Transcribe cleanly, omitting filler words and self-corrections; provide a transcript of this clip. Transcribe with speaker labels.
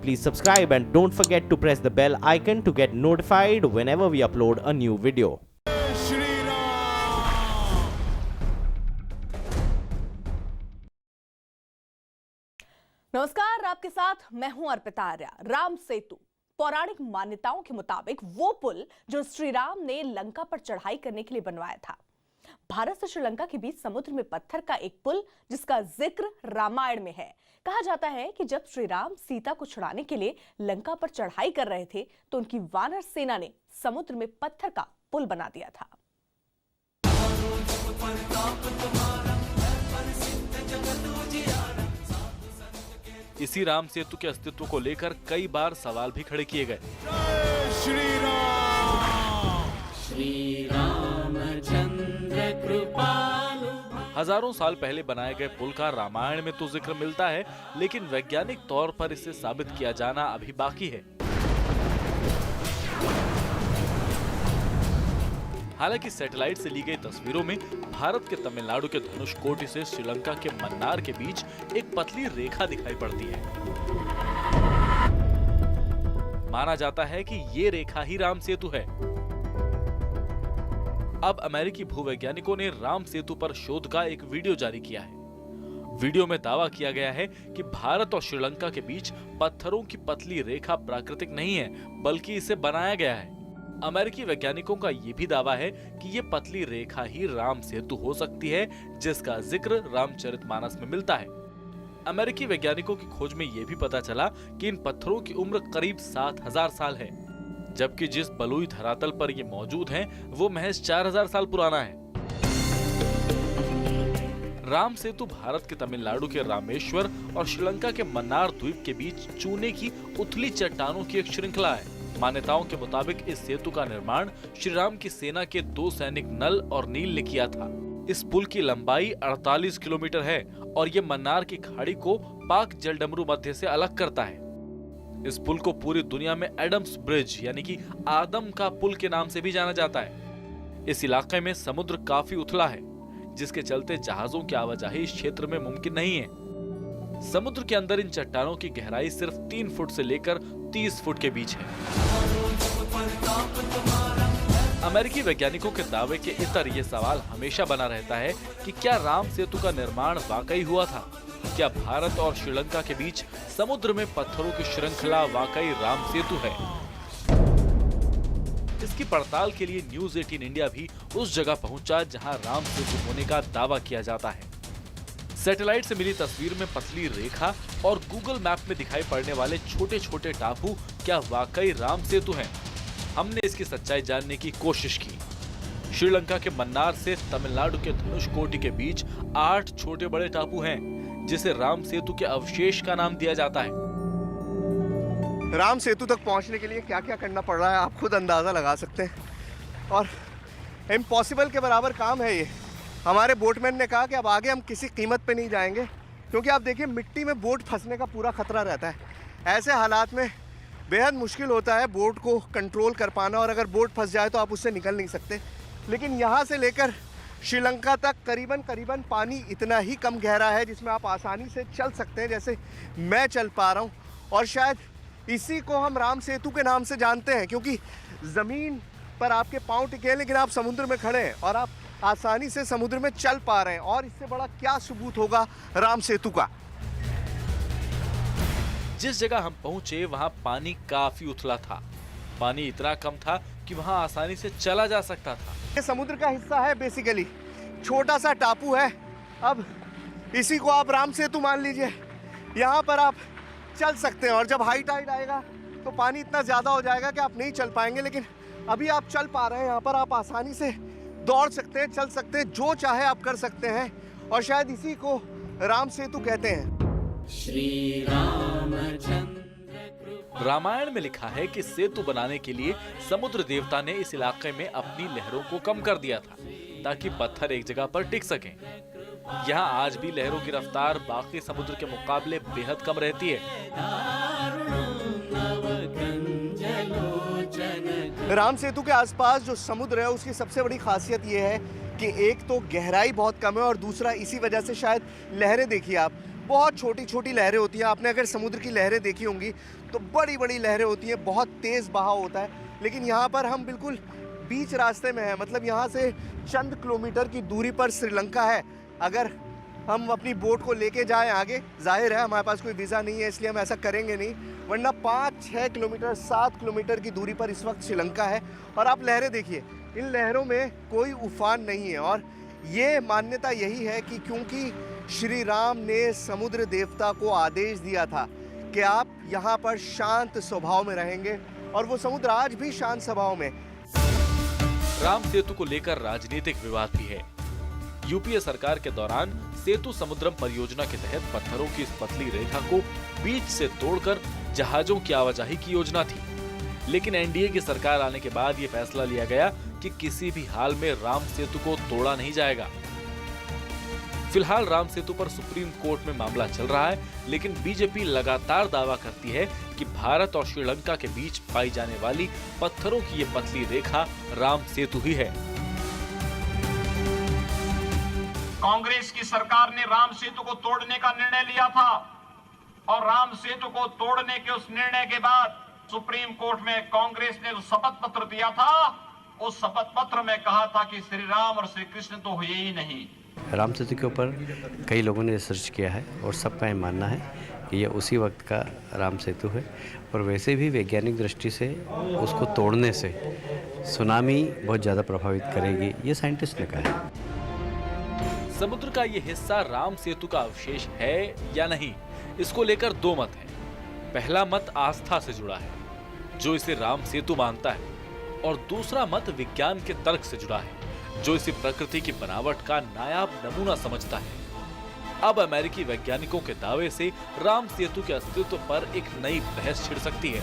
Speaker 1: Please subscribe and don't forget to press the bell icon to get notified whenever we upload a new video.
Speaker 2: नमस्कार, आपके साथ मैं हूं अर्पिता आर्या। राम सेतु पौराणिक मान्यताओं के मुताबिक वो पुल जो श्री राम ने लंका पर चढ़ाई करने के लिए बनवाया था। भारत से श्रीलंका के बीच समुद्र में पत्थर का एक पुल जिसका जिक्र रामायण में है। कहा जाता है कि जब श्री राम सीता को छुड़ाने के लिए लंका पर चढ़ाई कर रहे थे तो उनकी वानर सेना ने समुद्र में पत्थर का पुल बना दिया था।
Speaker 3: इसी राम सेतु के अस्तित्व को लेकर कई बार सवाल भी खड़े किए गए।
Speaker 4: श्री रामचंद्र कृपालु।
Speaker 3: हजारों साल पहले बनाए गए पुल का रामायण में तो जिक्र मिलता है, लेकिन वैज्ञानिक तौर पर इसे साबित किया जाना अभी बाकी है। हालांकि सैटेलाइट से ली गई तस्वीरों में भारत के तमिलनाडु के धनुषकोटी से श्रीलंका के मन्नार के बीच एक पतली रेखा दिखाई पड़ती है। माना जाता है कि ये रेखा ही राम सेतु है। अब अमेरिकी भूवैज्ञानिकों ने राम सेतु पर शोध का एक वीडियो जारी किया है। वीडियो में दावा किया गया है कि भारत और श्रीलंका के बीच पत्थरों की पतली रेखा प्राकृतिक नहीं है, बल्कि इसे बनाया गया है। अमेरिकी वैज्ञानिकों का ये भी दावा है कि ये पतली रेखा ही राम सेतु हो सकती है, जिसका जिक्र रामचरितमानस में मिलता है। अमेरिकी वैज्ञानिकों की खोज में ये भी पता चला कि इन पत्थरों की उम्र करीब 7000 साल है, जबकि जिस बलुई धरातल पर ये मौजूद हैं, वो महज 4000 साल पुराना है। राम सेतु भारत के तमिलनाडु के रामेश्वर और श्रीलंका के मन्नार द्वीप के बीच चूने की उथली चट्टानों की एक श्रृंखला है। मान्यताओं के मुताबिक इस सेतु का निर्माण श्री राम की सेना के 2 सैनिक नल और नील ने किया था। इस पुल की लंबाई 48 किलोमीटर है और ये मन्नार की खाड़ी को पाक जलडमरू मध्य से अलग करता है। इस पुल को पूरी दुनिया में एडम्स ब्रिज यानी कि आदम का पुल के नाम से भी जाना जाता है। इस इलाके में समुद्र काफी उथला है, जिसके चलते जहाजों की आवाजाही इस क्षेत्र में मुमकिन नहीं है। समुद्र के अंदर इन चट्टानों की गहराई सिर्फ 3 फुट से लेकर 30 फुट के बीच है। अमेरिकी वैज्ञानिकों के दावे के इतर ये सवाल हमेशा बना रहता है कि क्या राम सेतु का निर्माण वाकई हुआ था? क्या भारत और श्रीलंका के बीच समुद्र में पत्थरों की श्रृंखला वाकई राम सेतु है? इसकी पड़ताल के लिए न्यूज़ 18 इंडिया भी उस जगह पहुंचा जहां राम सेतु होने का दावा किया जाता है। सैटेलाइट से मिली तस्वीर में पतली रेखा और गूगल मैप में दिखाई पड़ने वाले छोटे छोटे टापू क्या वाकई राम सेतु हैं? हमने इसकी सच्चाई जानने की कोशिश की। श्रीलंका के मन्नार से तमिलनाडु के धनुषकोटी के बीच 8 छोटे बड़े टापू हैं, जिसे राम सेतु के अवशेष का नाम दिया जाता है।
Speaker 5: राम सेतु तक पहुंचने के लिए क्या क्या करना पड़ रहा है आप खुद अंदाजा लगा सकते हैं, और इम्पॉसिबल के बराबर काम है ये। हमारे बोटमैन ने कहा कि अब आगे हम किसी कीमत पे नहीं जाएंगे, क्योंकि आप देखिए मिट्टी में बोट फंसने का पूरा खतरा रहता है। ऐसे हालात में बेहद मुश्किल होता है बोट को कंट्रोल कर पाना, और अगर बोट फंस जाए तो आप उससे निकल नहीं सकते। लेकिन यहाँ से लेकर श्रीलंका तक करीबन पानी इतना ही कम गहरा है जिसमें आप आसानी से चल सकते हैं, जैसे मैं चल पा रहा हूँ। और शायद इसी को हम राम सेतु के नाम से जानते हैं, क्योंकि ज़मीन पर आपके पाँव टिके हैं लेकिन आप समुद्र में खड़े हैं और आप आसानी से समुद्र में चल पा रहे हैं। और इससे बड़ा क्या सबूत होगा राम सेतु का।
Speaker 3: जिस जगह हम पहुंचे वहां पानी काफी उथला था। पानी इतना कम था कि वहां आसानी से चला जा सकता था।
Speaker 5: ये समुद्र का हिस्सा है, बेसिकली छोटा सा टापू है। अब इसी को आप राम सेतु मान लीजिए। यहाँ पर आप चल सकते हैं, और जब हाई टाइड आएगा तो पानी इतना ज़्यादा हो जाएगा कि आप नहीं चल पाएंगे, लेकिन अभी आप चल पा रहे हैं। यहाँ पर आप आसानी से दौड़ सकते हैं, चल सकते हैं, जो चाहे आप कर सकते हैं, और शायद इसी को राम सेतु कहते हैं।
Speaker 4: श्री रामचंद्र।
Speaker 3: रामायण में लिखा है कि सेतु बनाने के लिए समुद्र देवता ने इस इलाके में अपनी लहरों को कम कर दिया था, ताकि पत्थर एक जगह पर टिक सकें। यहाँ आज भी लहरों की रफ्तार बाकी समुद्र के मुकाबले बेहद कम रहती है।
Speaker 5: राम सेतु के आसपास जो समुद्र है उसकी सबसे बड़ी खासियत ये है कि एक तो गहराई बहुत कम है, और दूसरा इसी वजह से शायद लहरें देखिए आप बहुत छोटी छोटी लहरें होती हैं। आपने अगर समुद्र की लहरें देखी होंगी तो बड़ी बड़ी लहरें होती हैं, बहुत तेज़ बहाव होता है। लेकिन यहाँ पर हम बिल्कुल बीच रास्ते में हैं, मतलब यहाँ से चंद किलोमीटर की दूरी पर श्रीलंका है। अगर हम अपनी बोट को लेके जाएं आगे, जाहिर है हमारे पास कोई वीज़ा नहीं है इसलिए हम ऐसा करेंगे नहीं, वरना 5-6 किलोमीटर 7 किलोमीटर की दूरी पर इस वक्त श्रीलंका है। और आप लहरें देखिए, इन लहरों में कोई उफान नहीं है। और ये मान्यता यही है कि क्योंकि श्री राम ने समुद्र देवता को आदेश दिया था कि आप यहाँ पर शांत स्वभाव में रहेंगे, और वो समुद्र आज भी शांत स्वभाव में।
Speaker 3: राम सेतु को लेकर राजनीतिक विवाद भी है। यूपीए सरकार के दौरान सेतु समुद्रम परियोजना के तहत पत्थरों की इस पतली रेखा को बीच से तोड़कर जहाजों की आवाजाही की योजना थी, लेकिन एनडीए की सरकार आने के बाद ये फैसला लिया गया कि किसी भी हाल में राम सेतु को तोड़ा नहीं जाएगा। फिलहाल राम सेतु पर सुप्रीम कोर्ट में मामला चल रहा है, लेकिन बीजेपी लगातार दावा करती है कि भारत और श्रीलंका के बीच पाई जाने वाली पत्थरों की ये पतली रेखा राम सेतु ही है।
Speaker 6: कांग्रेस की सरकार ने राम सेतु को तोड़ने का निर्णय लिया था, और राम सेतु को तोड़ने के उस निर्णय के बाद सुप्रीम कोर्ट में कांग्रेस ने जो शपथ पत्र दिया था, उस शपथ पत्र में कहा था कि श्री राम और श्री कृष्ण तो हुए ही नहीं।
Speaker 7: राम सेतु के ऊपर कई लोगों ने रिसर्च किया है और सबका ये मानना है कि ये उसी वक्त का राम सेतु है, और वैसे भी वैज्ञानिक दृष्टि से उसको तोड़ने से सुनामी बहुत ज़्यादा प्रभावित करेगी, ये साइंटिस्ट ने कहा है।
Speaker 3: समुद्र का ये हिस्सा राम सेतु का अवशेष है या नहीं, इसको लेकर दो मत हैं। पहला मत आस्था से जुड़ा है, जो इसे राम सेतु मानता है, और दूसरा मत विज्ञान के तर्क से जुड़ा है, जो इसे प्रकृति की बनावट का नायाब नमूना समझता है। अब अमेरिकी वैज्ञानिकों के दावे से राम सेतु के अस्तित्व पर एक नई बहस छिड़ सकती है।